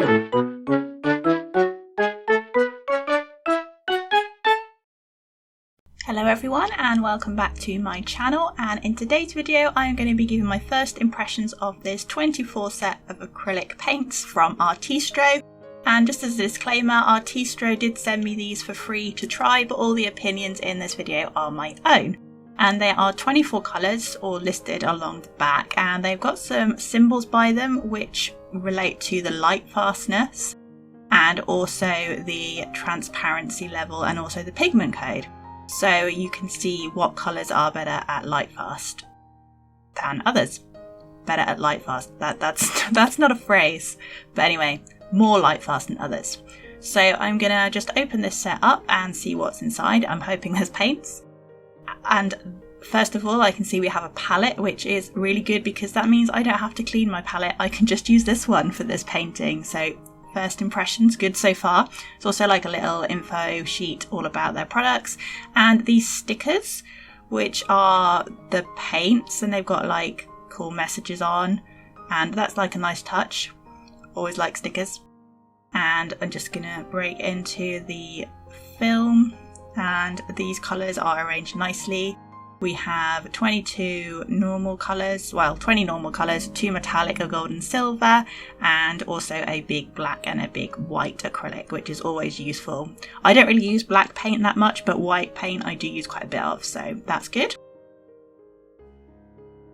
Hello everyone and welcome back to my channel, and in today's video I'm going to be giving my first impressions of this 24 set of acrylic paints from Artistro. And just as a disclaimer, Artistro did send me these for free to try, but all the opinions in this video are my own. And there are 24 colours all listed along the back, and they've got some symbols by them which relate to the light fastness and also the transparency level and also the pigment code. So you can see what colours are better at light fast than others. Better at light fast. That's not a phrase. But anyway, more light fast than others. So I'm going to just open this set up and see what's inside. I'm hoping there's paints. And first of all, I can see we have a palette, which is really good because that means I don't have to clean my palette. I can just use this one for this painting. So first impressions, good so far. It's also like a little info sheet all about their products, and these stickers, which are the paints, and they've got like cool messages on, and that's like a nice touch. Always like stickers. And I'm just gonna break into the film, and these colours are arranged nicely. We have 22 normal colours, well 20 normal colours, 2 metallic, a gold and silver, and also a big black and a big white acrylic, which is always useful. I don't really use black paint that much, but white paint I do use quite a bit of, so that's good.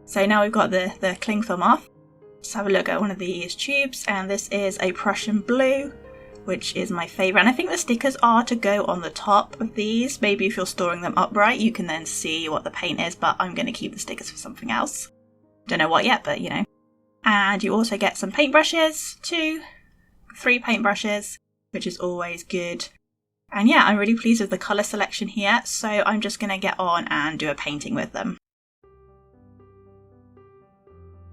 So now we've got the cling film off. Let's have a look at one of these tubes, and this is a Prussian blue, which is my favourite, and I think the stickers are to go on the top of these. Maybe if you're storing them upright you can then see what the paint is, but I'm going to keep the stickers for something else. Don't know what yet, but you know. And you also get some paintbrushes, 3 paintbrushes, which is always good. And yeah, I'm really pleased with the colour selection here, so I'm just going to get on and do a painting with them.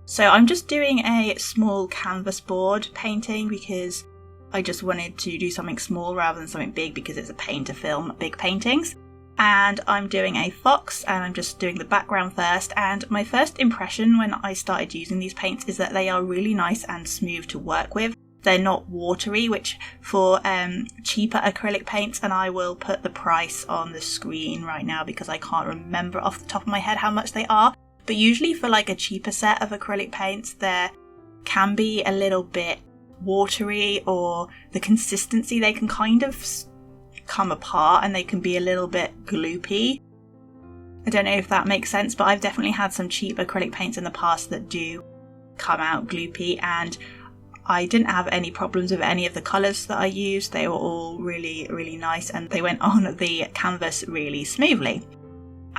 So I'm just doing a small canvas board painting because I just wanted to do something small rather than something big because it's a pain to film big paintings. And I'm doing a fox, and I'm just doing the background first. And my first impression when I started using these paints is that they are really nice and smooth to work with. They're not watery, which for cheaper acrylic paints, and I will put the price on the screen right now because I can't remember off the top of my head how much they are. But usually for like a cheaper set of acrylic paints, there can be a little bit watery, or the consistency, they can kind of come apart and they can be a little bit gloopy. I don't know if that makes sense, but I've definitely had some cheap acrylic paints in the past that do come out gloopy, and I didn't have any problems with any of the colours that I used. They were all really nice and they went on the canvas really smoothly.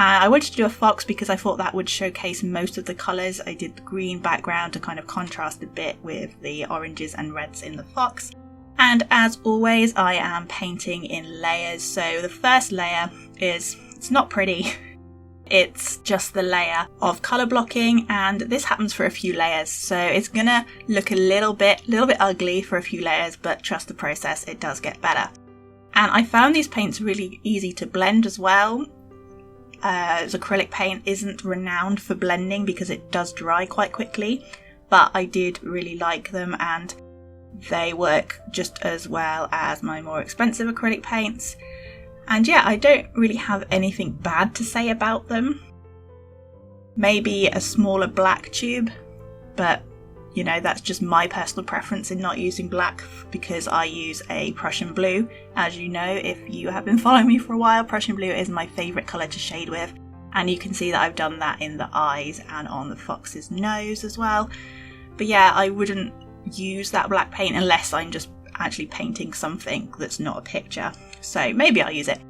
I wanted to do a fox because I thought that would showcase most of the colours. I did the green background to kind of contrast a bit with the oranges and reds in the fox. And as always, I am painting in layers. So the first layer it's not pretty. It's just the layer of colour blocking, and this happens for a few layers. So it's gonna look a little bit ugly for a few layers, but trust the process, it does get better. And I found these paints really easy to blend as well. As acrylic paint isn't renowned for blending because it does dry quite quickly, but I did really like them, and they work just as well as my more expensive acrylic paints. And yeah, I don't really have anything bad to say about them. Maybe a smaller black tube, but you know, that's just my personal preference in not using black because I use a Prussian blue. As you know, if you have been following me for a while, Prussian blue is my favourite colour to shade with. And you can see that I've done that in the eyes and on the fox's nose as well. But yeah, I wouldn't use that black paint unless I'm just actually painting something that's not a picture. So maybe I'll use it.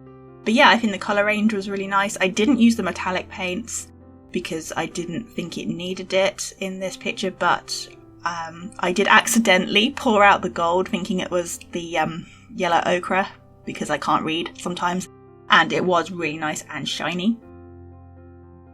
But yeah, I think the colour range was really nice. I didn't use the metallic paints because I didn't think it needed it in this picture, but I did accidentally pour out the gold thinking it was the yellow ochre because I can't read sometimes, and it was really nice and shiny.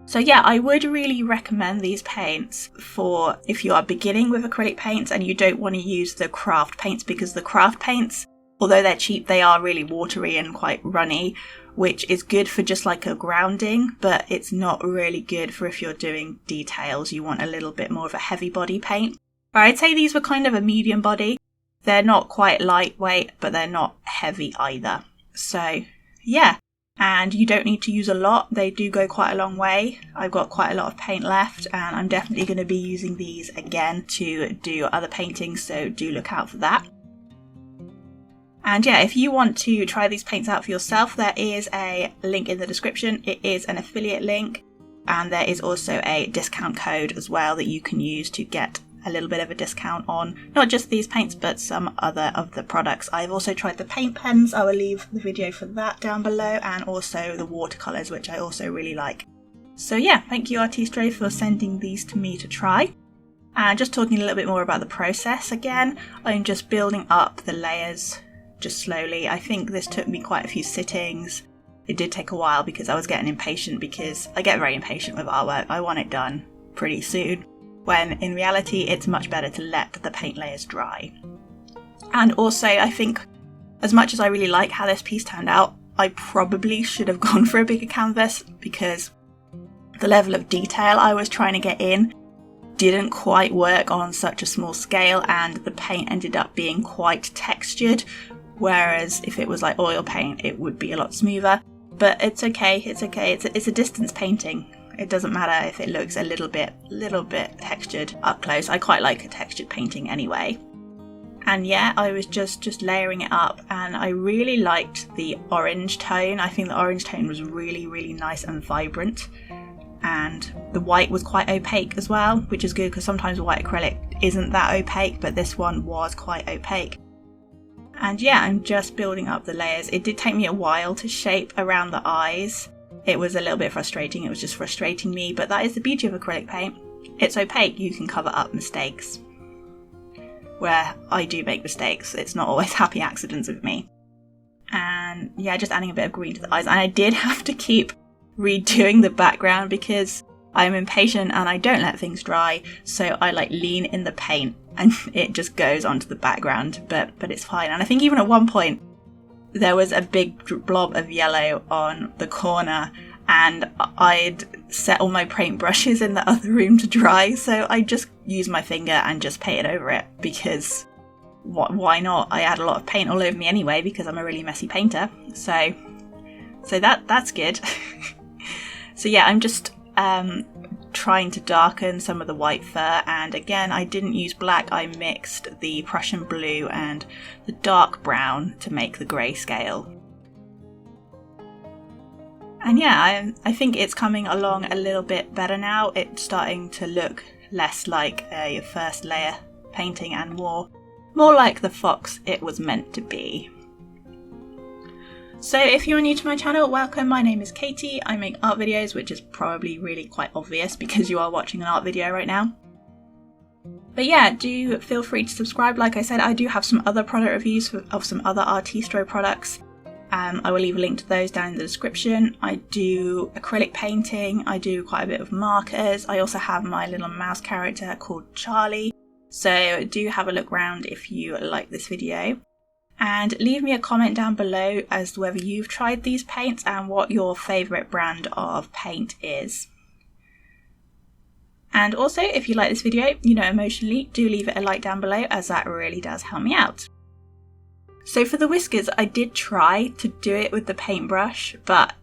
So yeah, I would really recommend these paints for if you are beginning with acrylic paints and you don't want to use the craft paints, because the craft paints, although they're cheap, they are really watery and quite runny, which is good for just like a grounding, but it's not really good for if you're doing details. You want a little bit more of a heavy body paint. But I'd say these were kind of a medium body. they're not quite lightweight, but they're not heavy either. So yeah, and you don't need to use a lot. They do go quite a long way. I've got quite a lot of paint left, and I'm definitely going to be using these again to do other paintings, so do look out for that. And yeah, if you want to try these paints out for yourself, there is a link in the description. It is an affiliate link, and there is also a discount code as well that you can use to get a little bit of a discount on not just these paints but some other of the products. I've also tried the paint pens. I will leave the video for that down below, and also the watercolours, which I also really like. So yeah, thank you Artistro for sending these to me to try. And just talking a little bit more about the process again, I'm just building up the layers just slowly. I think this took me quite a few sittings. It did take a while because I was getting impatient, because I get very impatient with artwork. I want it done pretty soon, when in reality it's much better to let the paint layers dry. And also, I think as much as I really like how this piece turned out, I probably should have gone for a bigger canvas, because the level of detail I was trying to get in didn't quite work on such a small scale, and the paint ended up being quite textured, whereas if it was like oil paint it would be a lot smoother. But it's okay, it's a distance painting. It doesn't matter if it looks a little bit textured up close. I quite like a textured painting anyway. And yeah, I was just layering it up, and I really liked the orange tone. I think the orange tone was really nice and vibrant. And the white was quite opaque as well, which is good because sometimes white acrylic isn't that opaque, but this one was quite opaque. And yeah, I'm just building up the layers. It did take me a while to shape around the eyes. It was a little bit frustrating. It was just frustrating me, but that is the beauty of acrylic paint. It's opaque. You can cover up mistakes. Where I do make mistakes, it's not always happy accidents with me. And yeah, just adding a bit of green to the eyes. And I did have to keep redoing the background because I'm impatient and I don't let things dry. So I like lean in the paint and it just goes onto the background, but it's fine. And I think even at one point there was a big blob of yellow on the corner, and I'd set all my paint brushes in the other room to dry, so I just used my finger and just painted over it, because why not? I had a lot of paint all over me anyway because I'm a really messy painter, so that's good. So yeah, I'm just trying to darken some of the white fur, and again I didn't use black. I mixed the Prussian blue and the dark brown to make the grayscale. And yeah, I think it's coming along a little bit better now. It's starting to look less like a first layer painting and more like the fox it was meant to be. So if you're new to my channel, welcome. My name is Katie. I make art videos, which is probably really quite obvious because you are watching an art video right now. But yeah, do feel free to subscribe. Like I said, I do have some other product reviews of some other Artistro products. I will leave a link to those down in the description. I do acrylic painting. I do quite a bit of markers. I also have my little mouse character called Charlie. So do have a look around if you like this video. And leave me a comment down below as to whether you've tried these paints and what your favourite brand of paint is. And also, if you like this video, emotionally, do leave it a like down below, as that really does help me out. So for the whiskers, I did try to do it with the paintbrush, but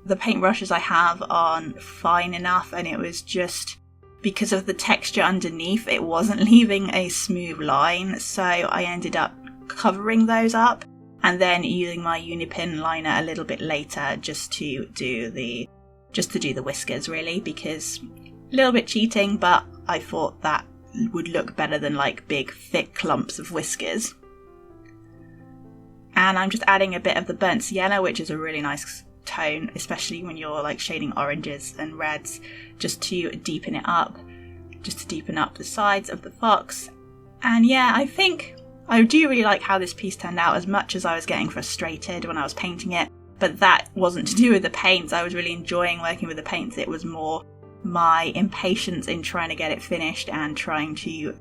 the paintbrushes I have aren't fine enough, and it was just because of the texture underneath, it wasn't leaving a smooth line, so I ended up covering those up and then using my Unipin liner a little bit later just to do the whiskers, really, because a little bit cheating, but I thought that would look better than like big thick clumps of whiskers. And I'm just adding a bit of the burnt sienna, which is a really nice tone, especially when you're like shading oranges and reds, just to deepen it up, just to deepen up the sides of the fox. And yeah, I think I do really like how this piece turned out, as much as I was getting frustrated when I was painting it, but that wasn't to do with the paints. I was really enjoying working with the paints. It was more my impatience in trying to get it finished and trying to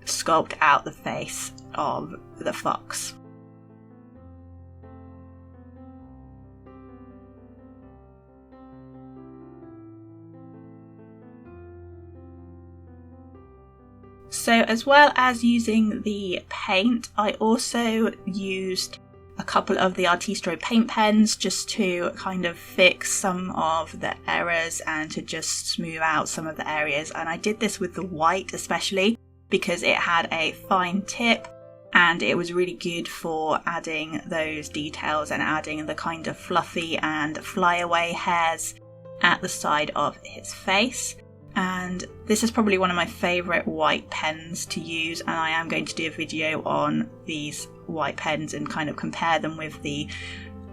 sculpt out the face of the fox. So as well as using the paint, I also used a couple of the Artistro paint pens just to kind of fix some of the errors and to just smooth out some of the areas. And I did this with the white especially because it had a fine tip and it was really good for adding those details and adding the kind of fluffy and flyaway hairs at the side of his face. And this is probably one of my favourite white pens to use, and I am going to do a video on these white pens and kind of compare them with the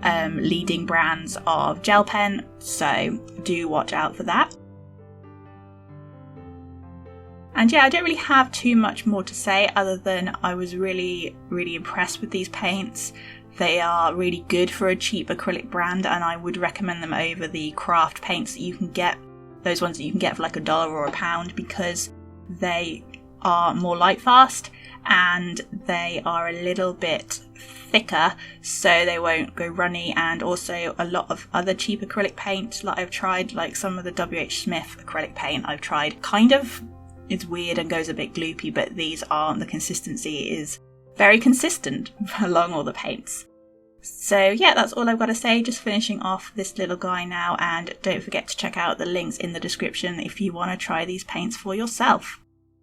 leading brands of gel pen, so do watch out for that. And yeah, I don't really have too much more to say other than I was really impressed with these paints. They are really good for a cheap acrylic brand, and I would recommend them over the craft paints that you can get. Those ones that you can get for like $1 or £1, because they are more light fast and they are a little bit thicker, so they won't go runny. And also a lot of other cheap acrylic paint that I've tried, like some of the WH Smith acrylic paint I've tried, kind of, it's weird and goes a bit gloopy, but these aren't. The consistency is very consistent along all the paints. So yeah, that's all I've got to say, just finishing off this little guy now, and don't forget to check out the links in the description if you want to try these paints for yourself.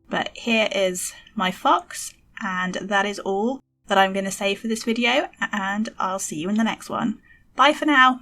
But here is my fox, and that is all that I'm going to say for this video, and I'll see you in the next one. Bye for now!